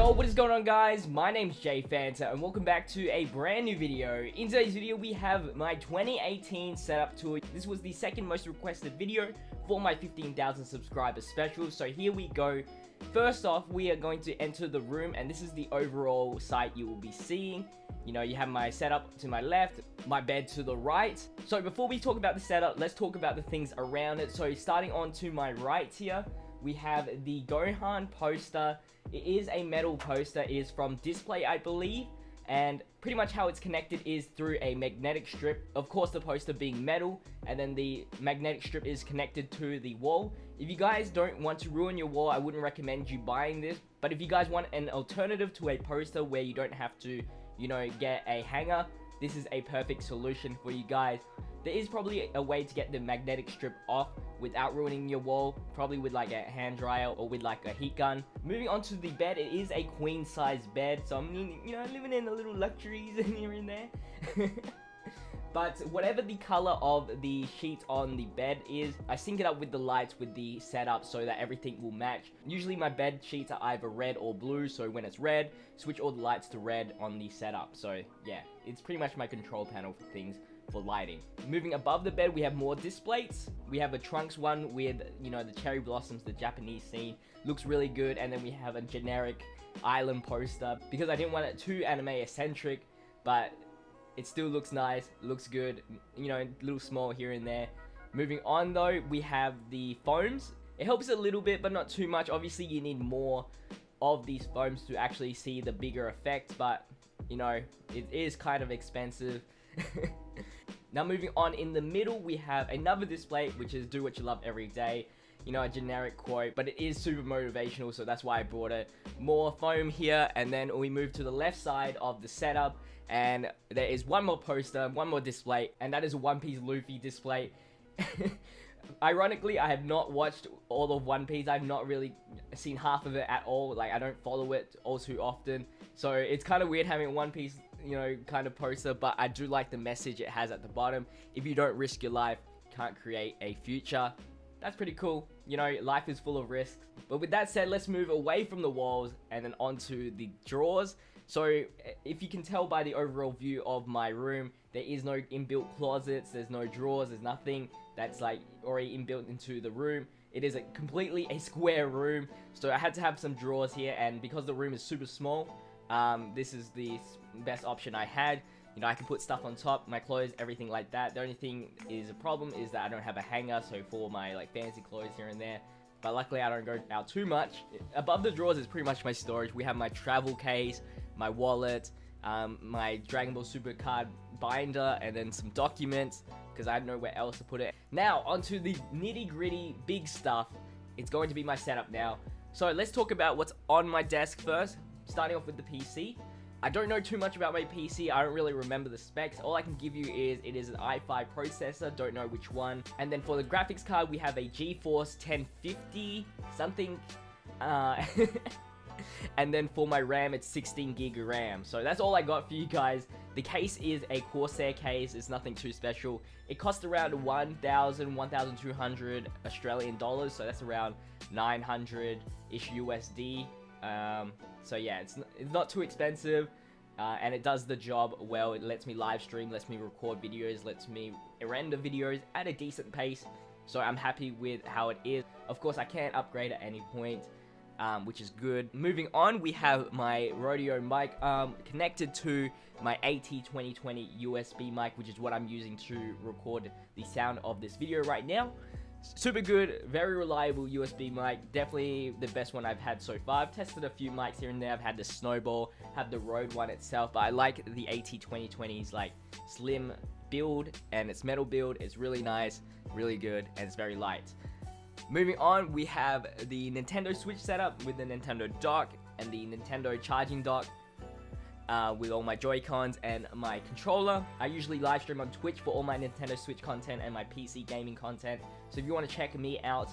Yo, what is going on, guys? My name's JPhanta and welcome back to a brand new video. In today's video we have my 2018 setup tour. This was the second most requested video for my 15,000 subscriber special, so here we go. First off, we are going to enter the room, and this is the overall site you will be seeing. You know, you have my setup to my left, my bed to the right. So before we talk about the setup, let's talk about the things around it. So starting on to my right here, we have the Gohan poster. It is a metal poster. It is from Display, I believe, and pretty much how it's connected is through a magnetic strip. Of course, the poster being metal, and then the magnetic strip is connected to the wall. If you guys don't want to ruin your wall, I wouldn't recommend you buying this, but if you guys want an alternative to a poster where you don't have to, you know, get a hanger, this is a perfect solution for you guys. There is probably a way to get the magnetic strip off without ruining your wall, probably with like a hand dryer or with like a heat gun. Moving on to the bed, it is a queen size bed, so I'm, you know, living in a little luxuries here and there. But whatever the color of the sheet on the bed is, I sync it up with the lights with the setup so that everything will match. Usually my bed sheets are either red or blue, so when it's red, switch all the lights to red on the setup. So yeah, it's pretty much my control panel for things for lighting. Moving above the bed, we have more displays. We have a Trunks one with, you know, the cherry blossoms, the Japanese scene. Looks really good. And then we have a generic island poster because I didn't want it too anime eccentric, but it still looks nice, looks good, you know, a little small here and there. Moving on though, we have the foams. It helps a little bit, but not too much. Obviously, you need more of these foams to actually see the bigger effect, but, you know, it is kind of expensive. Now moving on, in the middle we have another display, which is do what you love every day. You know, a generic quote, but it is super motivational, so that's why I brought it. More foam here, and then we move to the left side of the setup, and there is one more poster, one more display, and that is a One Piece Luffy display. Ironically, I have not watched all of One Piece. I've not really seen half of it at all. Like, I don't follow it all too often, so it's kind of weird having One Piece, you know, kind of poster, but I do like the message it has at the bottom. If you don't risk your life, you can't create a future. That's pretty cool. You know, life is full of risks. But with that said, let's move away from the walls and then onto the drawers. So if you can tell by the overall view of my room, there is no inbuilt closets, there's no drawers, there's nothing that's like already inbuilt into the room. It is completely a square room, so I had to have some drawers here, and because the room is super small, this is the best option I had. You know, I can put stuff on top, my clothes, everything like that. The only thing is a problem is that I don't have a hanger, so for my like fancy clothes here and there. But luckily I don't go out too much. Above the drawers is pretty much my storage. We have my travel case, my wallet, my Dragon Ball Super card binder, and then some documents, because I don't know where else to put it. Now, onto the nitty-gritty big stuff. It's going to be my setup now. So let's talk about what's on my desk first, starting off with the PC. I don't know too much about my PC, I don't really remember the specs. All I can give you is it is an i5 processor, don't know which one. And then for the graphics card, we have a GeForce 1050 something. And then for my RAM, it's 16 gig of RAM. So that's all I got for you guys. The case is a Corsair case, it's nothing too special. It cost around 1,200 Australian dollars, so that's around 900-ish USD. So yeah, it's not too expensive, and it does the job well. It lets me live stream, lets me record videos, lets me render videos at a decent pace, so I'm happy with how it is. Of course, I can upgrade at any point, which is good. Moving on, we have my Rodeo mic connected to my AT2020 USB mic, which is what I'm using to record the sound of this video right now. Super good, very reliable USB mic, definitely the best one I've had so far. I've tested a few mics here and there. I've had the Snowball, had the Rode one itself, but I like the AT2020's like slim build, and its metal build is really nice, really good, and it's very light. Moving on, we have the Nintendo Switch setup with the Nintendo dock and the Nintendo charging dock. With all my Joy-Cons and my controller. I usually live stream on Twitch for all my Nintendo Switch content and my PC gaming content. So if you want to check me out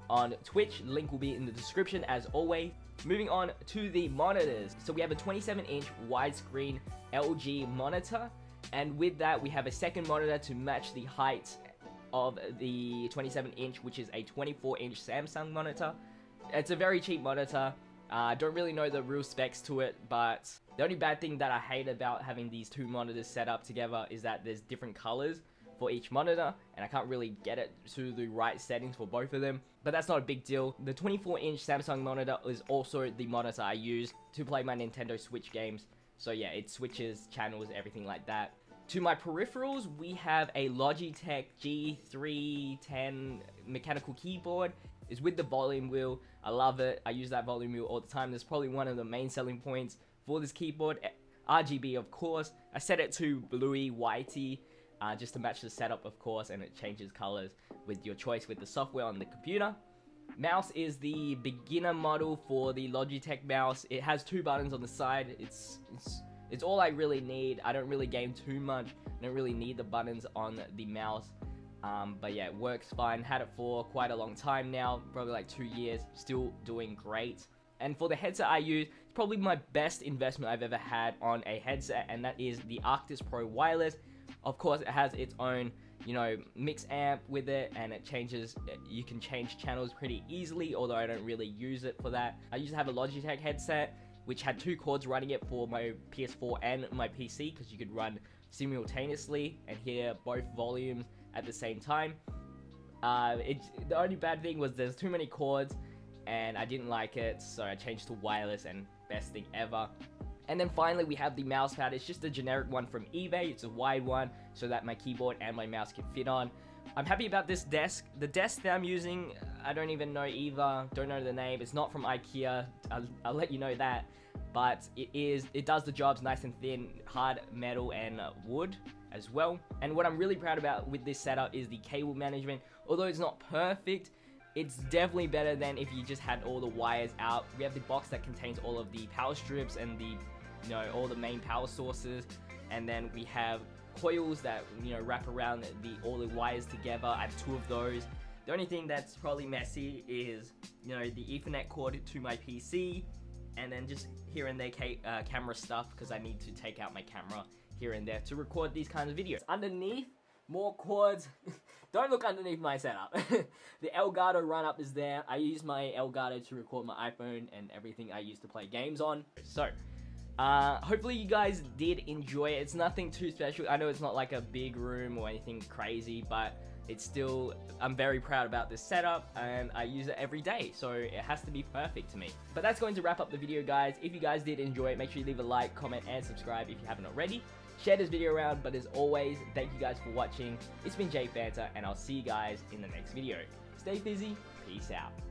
on Twitch, link will be in the description as always. Moving on to the monitors. So we have a 27-inch widescreen LG monitor, and with that we have a second monitor to match the height of the 27-inch, which is a 24-inch Samsung monitor. It's a very cheap monitor. I don't really know the real specs to it, but the only bad thing that I hate about having these two monitors set up together is that there's different colors for each monitor, and I can't really get it to the right settings for both of them, but that's not a big deal. The 24-inch Samsung monitor is also the monitor I use to play my Nintendo Switch games, so yeah, it switches channels, everything like that. To my peripherals, we have a Logitech G310 mechanical keyboard. It's with the volume wheel. I love it. I use that volume wheel all the time. That's probably one of the main selling points for this keyboard. RGB, of course. I set it to bluey, whitey, just to match the setup, of course, and it changes colors with your choice with the software on the computer. Mouse is the beginner model for the Logitech mouse. It has 2 buttons on the side. It's all I really need. I don't really game too much. I don't really need the buttons on the mouse. But yeah, it works fine. Had it for quite a long time now, probably like 2 years, still doing great. And for the headset I use, it's probably my best investment I've ever had on a headset, and that is the Arctis Pro Wireless. Of course, it has its own, you know, mix amp with it, and it changes, you can change channels pretty easily, although I don't really use it for that. I used to have a Logitech headset, which had 2 cords running it for my PS4 and my PC, because you could run simultaneously and hear both volumes at the same time. The only bad thing was there's too many cords, and I didn't like it, so I changed to wireless, and best thing ever. And then finally we have the mouse pad. It's just a generic one from eBay. It's a wide one so that my keyboard and my mouse can fit on. I'm happy about this desk. The desk that I'm using, I don't even know either. Don't know the name. It's not from IKEA. I'll let you know that. But it does the jobs. Nice and thin, hard metal and wood as well. And what I'm really proud about with this setup is the cable management. Although it's not perfect, it's definitely better than if you just had all the wires out. We have the box that contains all of the power strips and the, you know, all the main power sources. And then we have coils that, you know, wrap around all the wires together. I have 2 of those. The only thing that's probably messy is, you know, the Ethernet cord to my PC, and then just here and there camera stuff, because I need to take out my camera here and there to record these kinds of videos. Underneath, more cords. Don't look underneath my setup. The Elgato run-up is there. I use my Elgato to record my iPhone and everything I used to play games on. So, hopefully you guys did enjoy it. It's nothing too special. I know it's not like a big room or anything crazy, but it's still, I'm very proud about this setup, and I use it every day, so it has to be perfect to me. But that's going to wrap up the video, guys. If you guys did enjoy it, make sure you leave a like, comment, and subscribe if you haven't already. Share this video around, but as always, thank you guys for watching. It's been JPhanta, and I'll see you guys in the next video. Stay fizzy, peace out.